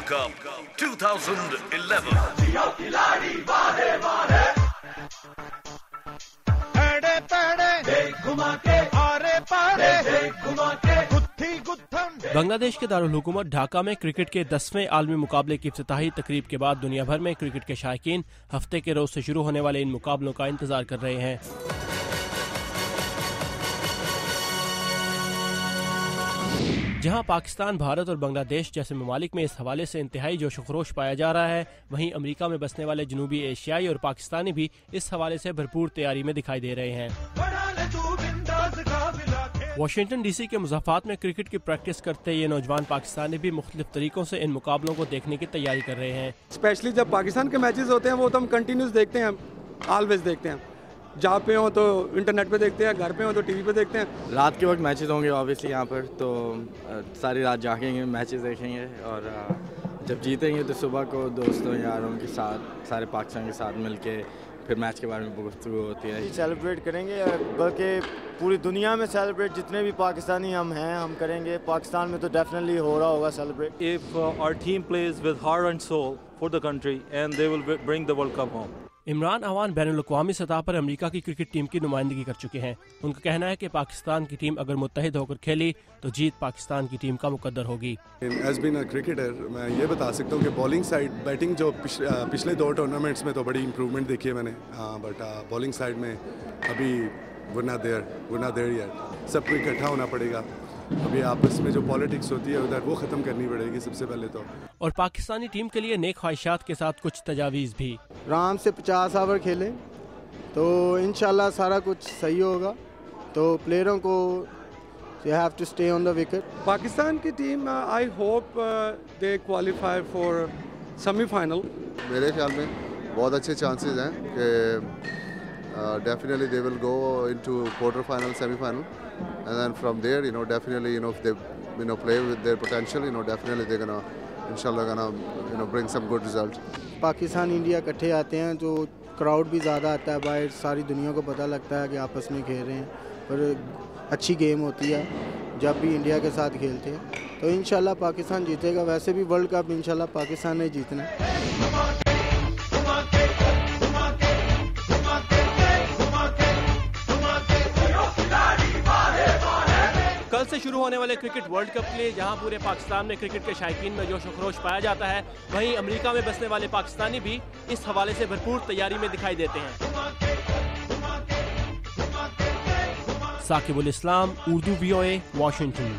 Cup 2011. Bangladesh के दारुल हुकूमत ढाका में क्रिकेट के 10वें आलमी मुकाबले की इफ्तिताही तकरीब के बाद दुनिया भर में क्रिकेट के शायकीन हफ्ते के रोज से शुरू होने वाले इन मुकाबलों का इंतजार कर रहे हैं। जहां पाकिस्तान, भारत और बांग्लादेश जैसे ममालिक में इस हवाले से इंतहाई जोश खरोश पाया जा रहा है, वहीं अमेरिका में बसने वाले जनूबी एशियाई और पाकिस्तानी भी इस हवाले से भरपूर तैयारी में दिखाई दे रहे हैं। वाशिंगटन डीसी के मुज़ाफ़ात में क्रिकेट की प्रैक्टिस करते ये नौजवान पाकिस्तानी भी मुख्तलिफ तरीकों से इन मुकाबलों को देखने की तैयारी कर रहे हैं। स्पेशली जब पाकिस्तान के मैचेस होते हैं वो तो हम कंटिन्यूस देखते हैं, ऑलवेज देखते हैं। जहाँ पे हो तो इंटरनेट पे देखते हैं, घर पे हो तो टीवी पे देखते हैं। रात के वक्त मैचेस होंगे ऑब्वियसली यहाँ पर, तो सारी रात जागेंगे, मैचेस देखेंगे और जब जीतेंगे तो सुबह को दोस्तों यारों के साथ सारे पाकिस्तान के साथ मिलके फिर मैच के बारे में गुफ्तगू होती है। सेलिब्रेट करेंगे, बल्कि पूरी दुनिया में सेलिब्रेट जितने भी पाकिस्तानी हम हैं हम करेंगे। पाकिस्तान में तो डेफिनेटली हो रहा होगा celebrate. If our team plays with heart and soul for the country and they will bring the World Cup home. Imran Awan बैनुल-अक़वामी सतह पर अमेरिका की क्रिकेट टीम की नुमाइंदगी कर चुके हैं। उनका कहना है कि पाकिस्तान की टीम अगर मुत्तहिद होकर खेली तो जीत पाकिस्तान की टीम का मुकद्दर होगी। एज बीन अ क्रिकेटर मैं ये बता सकता हूँ कि बॉलिंग साइड, बैटिंग जो पिछले 2 टूर्नामेंट्स में तो बड़ी इंप्रूवमेंट देखी है मैंने, बट बॉलिंग साइड में अभी we're not there yet। सबको इकट्ठा होना पड़ेगा। अभी आपस में जो पॉलिटिक्स होती है उधर वो ख़त्म करनी पड़ेगी सबसे पहले तो। और पाकिस्तानी टीम के लिए नेक ख्वाहिशात के साथ कुछ तजावीज़ भी। आराम से 50 ओवर खेलें तो इंशाल्लाह सारा कुछ सही होगा। तो प्लेयरों को you have to stay on the wicket। Pakistan की team I hope they qualify for semifinal. मेरे ख्याल में बहुत अच्छे चांसेस हैं कि definitely they will go into quarter final, semi final, and then from there definitely if they play with their potential, definitely they're gonna inshallah gonna bring some good results। Pakistan India इकट्ठे आते हैं तो crowd भी ज़्यादा आता है, बाहर सारी दुनिया को पता लगता है कि आपस में खेल रहे हैं और अच्छी गेम होती है जब भी इंडिया के साथ खेलते हैं। तो इंशाल्लाह पाकिस्तान जीतेगा। वैसे भी वर्ल्ड कप इंशाल्लाह पाकिस्तान ने जीतना है। कल से शुरू होने वाले क्रिकेट वर्ल्ड कप के लिए जहां पूरे पाकिस्तान में क्रिकेट के शायकीन में जोश खरोश पाया जाता है, वहीं अमेरिका में बसने वाले पाकिस्तानी भी इस हवाले से भरपूर तैयारी में दिखाई देते हैं। साकिबुल इस्लाम, उर्दू VOA, वाशिंगटन।